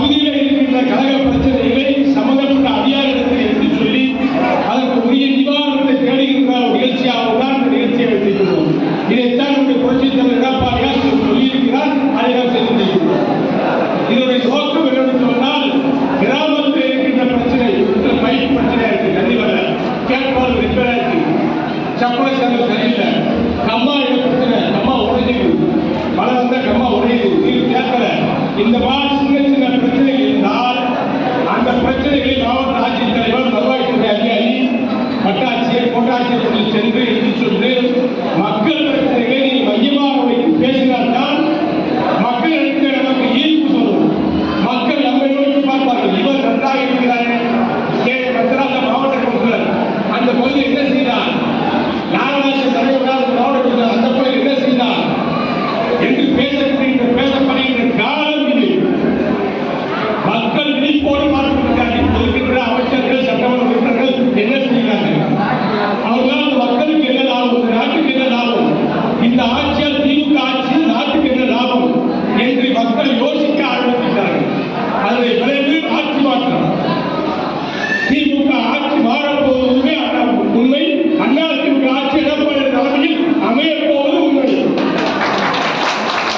பகுதியில் இருக்கின்ற கழக பிரச்சனைகளை சம்பந்தப்பட்ட அதிகாரிடத்தில் எடுத்து சொல்லி அதற்கு உரிய நிவாரணத்தை தேடுகின்ற ஒரு நிகழ்ச்சியாக தான் இந்த நிகழ்ச்சியை வைத்திருக்கிறோம். இதைத்தான் நம்முடைய புரட்சித் தலைவர் எடப்பாடியார் சொல்லியிருக்கிறார். அதை நாம் செய்திருக்கிறோம். இதனுடைய நோக்கம் என்னவென்று சொன்னால், கிராமத்தில் இருக்கின்ற பிரச்சனை பயிர் பிரச்சனை இருக்கு, தண்ணி வர கேட்பால் ரிப்பேர் இருக்கு, சப்பளை சேனல் சரியில்லை, கம்மா பிரச்சனை, கம்மா உடைஞ்சிருக்கு, மழை வந்தால் கம்மா உடையுது, நீர் கேட்கல, இந்த மாதிரி சின்ன சின்ன பிரச்சனைகள் இருந்தால் அந்த பிரச்சனைகளை மாவட்ட ஆட்சித்தலைவர், வருவாய்த்துறை அதிகாரி, வட்டாட்சியர், கோட்டாட்சியர் சென்று எடுத்து சொல்லி மக்கள் பிரச்சனைகளை நீங்கள் மையமாக வைத்து பேசினால்தான் மக்கள் எடுத்து நமக்கு ஈர்ப்பு சொல்லும். மக்கள் நம்மை நோக்கி பார்ப்பார்கள். இவர் நன்றாக இருக்கிறாரே, மத்திராந்த மாவட்ட கவுன்சிலர் அந்த பகுதியில் என்ன செய்தார், நாகராஜன் தலைவராக மாவட்ட கவுன்சிலர் அந்த பகுதியில் என்ன செய்தார் என்று பேசப்படுகின்ற காலம் இது. மக்கள் விழிப்போடு பார்க்கின்ற அமைச்சர்கள், சட்டமன்ற உறுப்பினர்கள் என்ன செய்கிறார்கள், அவர்களால் மக்களுக்கு என்ன லாபம், நாட்டுக்கு என்ன லாபம், இந்த ஆட்சியால் திமுக ஆட்சி நாட்டுக்கு என்ன லாபம் என்று மக்கள் யோசிக்க ஆரம்பிக்கிறார்கள். அதனை விளைவு ஆட்சி மாற்றம். திமுக ஆட்சி மாறப்போவதுமே உண்மை, அண்ணா திமுக ஆட்சி எடப்பாடி தலைமையில் அமையப்போவது உண்மை.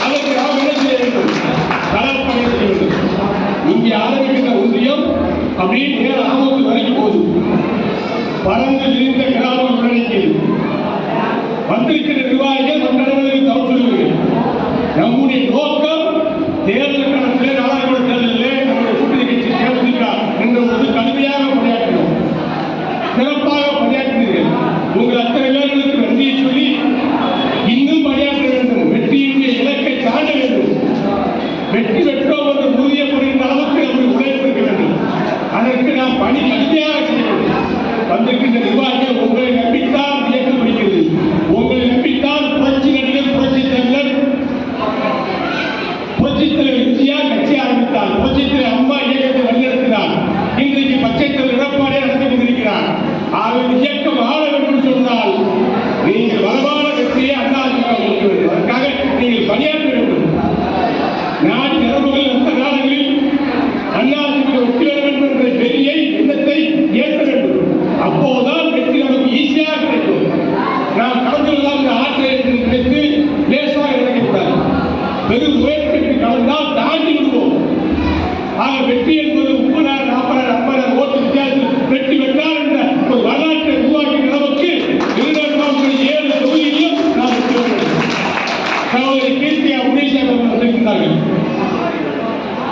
அதற்கு நாம் என்ன செய்ய வேண்டும், களப்பணி செய்ய வேண்டும். இங்கே ஆரம்பிக்கின்ற ஒன்றியம் அப்படியே நேர ஆபத்து வரைக்கும் போகுது. பறந்து விரிந்த கிராமம் உள்ளடக்கியது. வந்திருக்கிற நிர்வாகிகள் மற்றவர்களுக்கு தவறுகள். நம்முடைய நோக்கம் தேர்தல் களத்திலே, நாடாளுமன்ற தேர்தலிலே நம்முடைய கூட்டணி கட்சி தேர்தலுக்கா என்ற ஒரு கடுமையாக பணியாற்றினோம். சிறப்பாக பணியாற்றினீர்கள். உங்கள் அத்தனை பேர்களுக்கு நன்றியை சொல்லி இன்னும் பணியாற்ற வேண்டும். வெற்றியுடைய இலக்கை தாண்ட வேண்டும். வெற்றி பெற்றோம் என்று உறுதியப்படுகின்ற அளவுக்கு நம்முடைய உழைப்பு வேண்டும். அதற்கு நாம் பணி கடுமையாக செய்ய வேண்டும். வந்திருக்கின்ற நிர்வாகிகள் உங்களை நம்பித்தான் இயக்கம் பிடிக்கிறது. உங்களை நம்பித்தான் புரட்சி நடிகர், புரட்சித் தலைவர் எம்ஜிஆர் கட்சி ஆரம்பித்தார். புரட்சித் தலைவர் அம்மா இயக்கத்தை வழிநடத்தினார். இன்றைக்கு பச்சை தலைவர் எடப்பாடியார் நடத்தி கொண்டிருக்கிறார். ஆகவே இயக்கம் ஆள வேண்டும் சொன்னால் நீங்கள் வளமான வெற்றியை அதிமுக கொடுக்க வேண்டும். அதற்காக நீங்கள் பணியாற்ற வேண்டும். நாடு நிரம்புகள் அந்த காலங்களில் அதிமுக வெற்றி பெற வேண்டும் என்ற பெரிய எண்ணத்தை ஏற்ற வேண்டும். அப்போதுதான் வெற்றி நமக்கு ஈஸியாக கிடைக்கும். நாம் கடந்துள்ளதான் இந்த ஆற்றை நினைத்து லேசாக நினைக்கக்கூடாது. பெரும் முயற்சிக்கு கடந்தால் தாண்டி விடுவோம். ஆக வெற்றி என்பது 30,000, 40,000, 50,000 ஓட்டு வித்தியாசத்தில் வெற்றி பெற்றால் என்ற ஒரு வரலாற்றை உருவாக்கிய அளவுக்கு 7 தொகுதியிலும் நாம் வெற்றி பெற வேண்டும். சகோதரி கீர்த்தியா உதயசேகர் அவர்கள் வந்திருக்கிறார்கள்.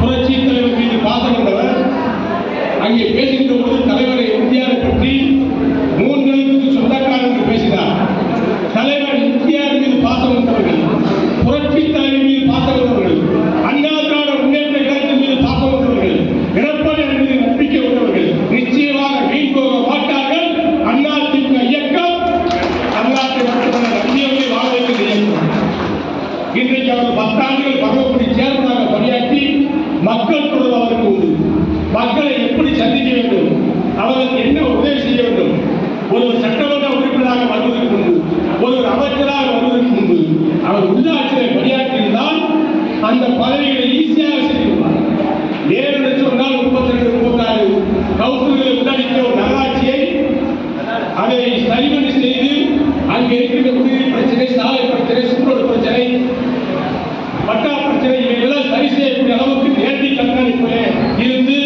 புரட்சித் தலைவர் மீது பாசம் கொண்டவர். அங்கே பேசுகின்ற போது தலைவரை எம்ஜிஆரை பற்றி 3 எழுத்துக்கு சொந்தக்காரர் என்று பேசினார். தலைவர் எம்ஜிஆர் மீது பாசம் கொண்டவர்கள், புரட்சித் தலைவர் மீது பாசம் கொண்டவர்கள், அண்ணா திராவிட முன்னேற்ற கழகத்தின் மீது பாசம் கொண்டவர்கள், எடப்பாடி மீது நம்பிக்கை கொண்டவர்கள் நிச்சயமாக வீண் போக மாட்டார்கள். அண்ணா திமுக இயக்கம் தமிழ்நாட்டை மட்டுமல்ல நம்பியவர்களை வாழ வைக்கின்ற இயக்கம். இன்றைக்கு அவர் 10 ஆண்டுகள் பரவப்படி சேர்ந்தாக பணியாற்றி மக்கள் தொடர்பு அவருக்கு உண்டு. மக்களை எப்படி சந்திக்க வேண்டும், அவர்களுக்கு என்ன உதவி செய்ய வேண்டும். ஒருவர் சட்டமன்ற உறுப்பினராக வருவதற்கு முன்பு, ஒருவர் அமைச்சராக வருவதற்கு முன்பு அவர் உள்ளாட்சியை பணியாற்றியிருந்தால் அந்த பதவிகளை ஈஸியாக செய்திருப்பார். ஏன்னு சொன்னால் 32, 36 கவுன்சில்களை உள்ளடக்கிய ஒரு நகராட்சியை அதை சரிபண்ணி செய்து அங்கே இருக்கின்ற குடிநீர் பிரச்சனை, சாலை பிரச்சனை, சுற்றுலா பிரச்சனை, பட்டா பிரச்சனை இவைகளெல்லாம் சரி செய்யக்கூடிய அளவுக்கு நேரடி கண்காணிப்பிலே இருந்து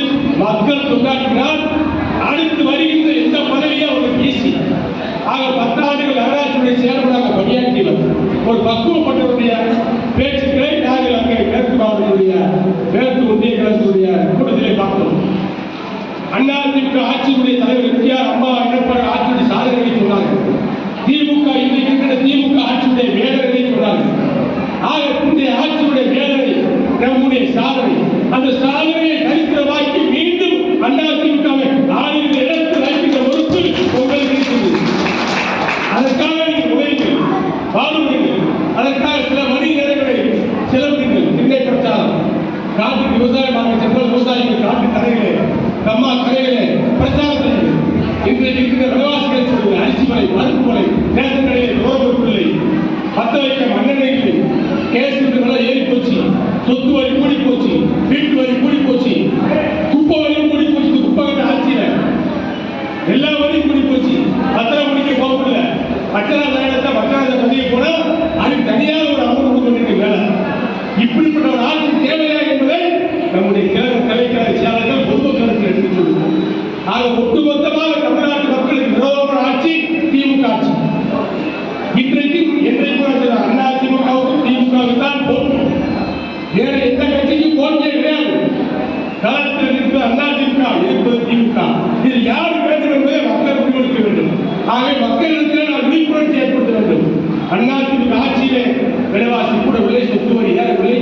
மக்கள் தொண்டாற்றினால் அடுத்து வருகின்ற எந்த பதவியும் அவர்களுக்கு ஈஸி. ஆக 10 ஆண்டுகள் நகராட்சியுடைய செயல்படாக பணியாற்றியவர் ஒரு பக்குவப்பட்டவருடைய பேச்சுக்களை நாங்கள் அங்கே மேற்கு மாவட்டத்துடைய மேற்கு ஒன்றிய கழகத்துடைய கூட்டத்திலே பார்த்தோம். அதிமுக ஆட்சியுடைய தலைவர் எம்ஜிஆர், அம்மா எடப்பாடி ஆட்சியுடைய சாதனைகளை சொன்னார்கள். திமுக இன்றைக்கு திமுக ஆட்சியுடைய வேதனை சொன்னார்கள். ஆக இன்றைய ஆட்சியுடைய வேதனை நம்முடைய சாதனை. அந்த சாதனையை சரித்திரமாக்கி மீண்டும் அதிமுகவை ஆளுகிற இடத்தில் வைக்கின்ற பொறுப்பு உங்களுக்கு இருக்கிறது. அதற்காக நீங்கள் உழைங்கள், பாடுபடுங்கள். அதற்காக சில மணி நேரங்களை செலவிடுங்கள். திண்ணை பிரச்சாரம், காட்டுக்கு விவசாயமாக சென்றால் விவசாயிகள் காட்டு கரைகளே, கம்மா கரைகளே பிரச்சாரம் செய்யுங்கள். இன்றைக்கு இருக்கிற விவசாயிகளை சொல்லுங்கள். அரிசி மலை, பருப்பு மலை, ரேஷன் கடையில் ரோடு பத்த வைக்க மண்ணெண்ணெய் கேஸ் ஏறி போச்சு, சொத்து வரி கூடி போச்சு, வீட்டு வரி கூடி போச்சு. யார் வேண்டும் என்பதை மக்கள் முடிவெடுக்க வேண்டும். ஆகவே மக்களிடத்தில் நான் விழிப்புணர்ச்சி ஏற்படுத்த வேண்டும். அதிமுக ஆட்சியிலே விலைவாசி கூடவில்லை, சொத்து வரி ஏறவில்லை,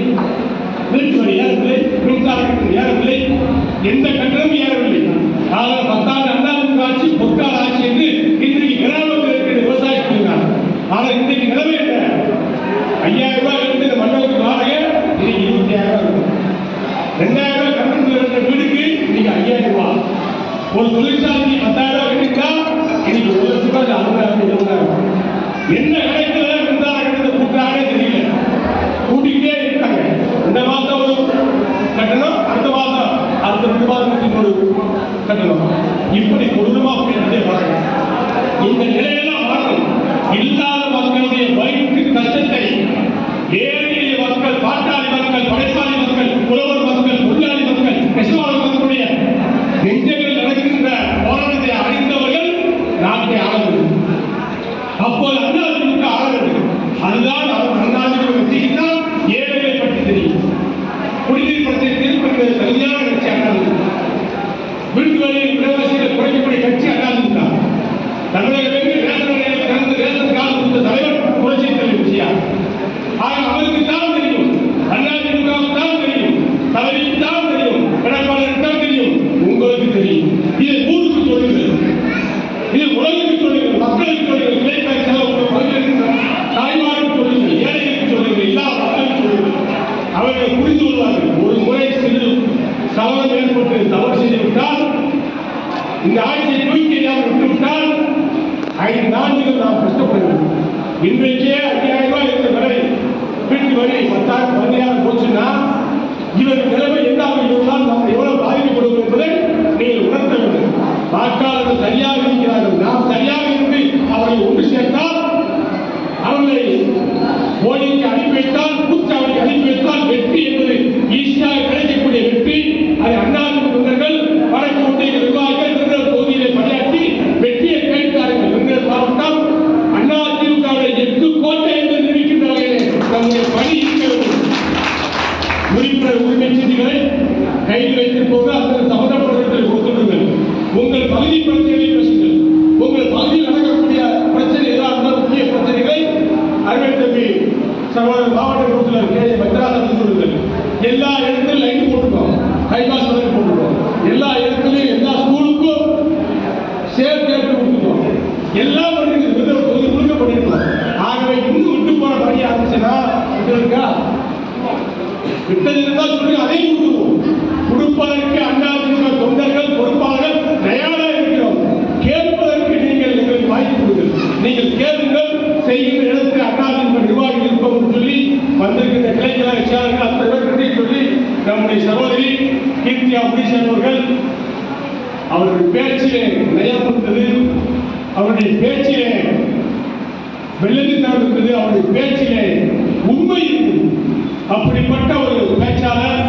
வீட்டு வரி ஏறவில்லை, மின்சார கட்டணம் ஏறவில்லை, எந்த கட்டணமும் ஏறவில்லை. ஆனால் 10 ஆண்டு அதிமுக ஆட்சி பொற்கால ஆட்சி என்று இன்றைக்கு கிராமத்தில் இருக்கிற விவசாயி சொல்கிறார். ஆனால் இன்றைக்கு நிலைமை என்ன? 5000 ரூபாய் இருந்து இந்த மண்டலத்துக்கு வாடகை இன்னைக்கு 25000 இருக்கும். 2000 ரூபாய் கட்டணத்தில் இருக்கிற வீடுக்கு இன்னைக்கு 5000 ரூபாய். ஒரு தொழிற்சாலைக்கு 10000 ரூபாய் கிடைத்தா இன்னைக்கு 1 லட்சம் ரூபாய் 60,000 20,000. என்ன கணக்கில் மின்சார கட்டணத்தை கூட்டானே தெரியல, கூட்டிக்கிட்டே இருக்காங்க. இந்த மாதம் ஒரு கட்டணம், அடுத்த மாதம் அடுத்த 2 மாதத்துக்கு ஒரு கட்டணம், இப்படி கொடூரமா போயிட்டே வராங்க. இந்த நிலையெல்லாம் மாறணும். இல்லாத மக்களுடைய வயிற்று கஷ்டத்தை ஏழை எளிய மக்கள், பாட்டாளி மக்கள், படைப்பாளி மக்கள், புலவர் மக்கள், தொழிலாளி மக்கள், நெசவாளர் மக்களுடைய நெஞ்சங்கள் நடக்கின்ற போராட்டத்தை அறிந்தவர்கள் நாட்டை ஆள வேண்டும். அப்போது அதிமுக ஆள வேண்டும். அதுதான் அவர் அதிமுக வெற்றிக்குத்தான் ஏழைகளை பற்றி தெரியும். குடிநீர் பிரச்சனை தீர்ப்பு சரியான கட்சி அதிமுக. வீட்டு வரியை விலைவாசிகளை குறைக்கக்கூடிய கட்சி அதிமுக. தமிழகத்திற்கு ரேஷன் கடையில் திறந்து ரேஷன் கார்டு கொடுத்த தலைவர் புரட்சி தலைவர் எம்ஜிஆர். ஆக அவருக்கு தான் தெரியும், அதிமுகவுக்கு தான் தெரியும், தலைவிக்கு தான் தெரியும், எடப்பாடிக்கு தான் தெரியும், உங்களுக்கு தெரியும். இதை ஊருக்கு சொல்லுங்கள், இது உலகுக்கு சொல்லுங்கள், மக்களுக்கு சொல்லுங்கள், தாய்மாருக்கு சொல்லுங்கள், ஏழைகளுக்கு சொல்லுங்கள், எல்லா மக்களுக்கு சொல்லுங்கள். அவர்கள் புரிந்து கொள்வார்கள். ஒரு முறை சிறு சவரம் ஏற்பட்டு தவறு செய்துவிட்டால், இந்த ஆட்சியை தூக்கி எறியாமல் விட்டுவிட்டால் 5 ஆண்டுகள் நாம் கஷ்டப்பட வேண்டும். இன்றைக்கே 5000 ரூபாய் இருந்த விலை வீட்டு வரி 10,000 15,000 போச்சுன்னா இவர் நிலைமை என்ன இருந்தால் நாம் எவ்வளவு பாதிக்கப்படும் என்பதை நீங்கள் உணர்த்த வேண்டும். வாக்காளர்கள் சரியாக இருக்கிறார்கள், நாம் சரியாக இருந்து அவர்களை ஒன்று சேர்த்தால், அவர்களை போலிக்கு அனுப்பி வைத்தால், பூச்சாவடிக்கு அனுப்பி வைத்தால் வெற்றி என்பது ஈஸியாக கிடைக்கக்கூடிய வெற்றி. அதை அதிமுக தொண்டர்கள், வடக்கு ஒன்றிய நிர்வாகிகள் விருதுநகர் தொகுதியிலே பணியாற்றி வெற்றியை கேட்கிறார்கள். விருதுநகர் மாவட்டம் அதிமுகவுடைய 8 கோட்டை என்று நிரூபிக்கின்ற வகையிலே நம்முடைய பணி இருக்கிறது. உறுப்பினர் உரிமை செய்திகளை கையில் வைத்திருப்போது அந்த சம்பந்தப்பட்டவர்களை கொடுத்துள்ளுங்கள். உங்கள் பகுதி பிரச்சனைகளை பேசுங்கள். உங்கள் பகுதியில் நடக்கக்கூடிய பிரச்சனை ஏதாவது முக்கிய பிரச்சனைகளை அறிவியல் தம்பி சகோதரர் மாவட்ட கவுன்சிலர் கே பத்ராசன் சொல்லுங்கள். எல்லா இடத்திலும் லைட் போட்டுருக்கோம், ஹைபாஸ் போட்டுருக்கோம், எல்லா இடத்துலையும் எல்லா ஸ்கூலுக்கும் சேஃப் கேட்டு கொடுத்துருக்கோம், எல்லாம் தொகுதி முழுக்க பண்ணிருக்கோம். ஆகவே இன்னும் விட்டு போன பணி ஆரம்பிச்சுன்னா விட்டது இருந்தால் சொல்லி அதையும் கொடுத்துருவோம். கொடுப்பதற்கு அதிமுக தொண்டர்கள் பொறுப்பாளர்கள் தயாராக இருக்கிறோம். கேட்பதற்கு நீங்கள் எங்களுக்கு வாய்ப்பு கொடுங்கள். நீங்கள் கேளுங்கள், செய்கின்ற இடத்தில் அதிமுக நிர்வாகிகள் இருப்போம் சொல்லி வந்திருக்கின்ற கிளைஞர் செயலாளர்கள் அத்தனை பேர் சொல்லி நம்முடைய சகோதரி கீர்த்தியா புரீசன் அவர்கள் அவருடைய பேச்சிலே நயம் இருந்தது, அவருடைய பேச்சிலே வெள்ளத்தித்தனம் இருந்தது, அவருடைய பேச்சிலே உண்மை இருந்தது. அப்படிப்பட்ட ஒரு பேச்சாளர்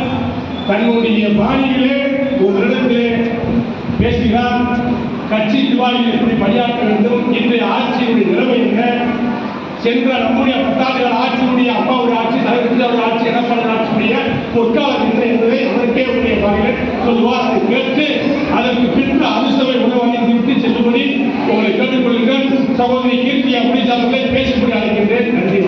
தன்னுடைய பாணியிலே ஒரு இடத்திலே பேசுகிறார். கட்சி நிர்வாகிகள் எப்படி பணியாற்ற வேண்டும், இன்றைய ஆட்சியுடைய நிலைமை என்ன, சென்ற நம்முடைய 10 ஆண்டுகள் ஆட்சியுடைய அம்மாவுடைய ஆட்சி, தலைவர் ஆட்சி, எடப்பாடி ஆட்சியுடைய பொற்காலம் என்ன என்பதை அதற்கே உடைய வகையில் சொல்லுவார். அதை கேட்டு அதற்கு பின்பு அனுசவை உணவகை விட்டு செல்லும்படி உங்களை கேட்டுக்கொள்ளுங்கள். சகோதரி கீர்த்தியா புரீசன் அவர்களை பேசும்படி அழைக்கின்றேன். நன்றி.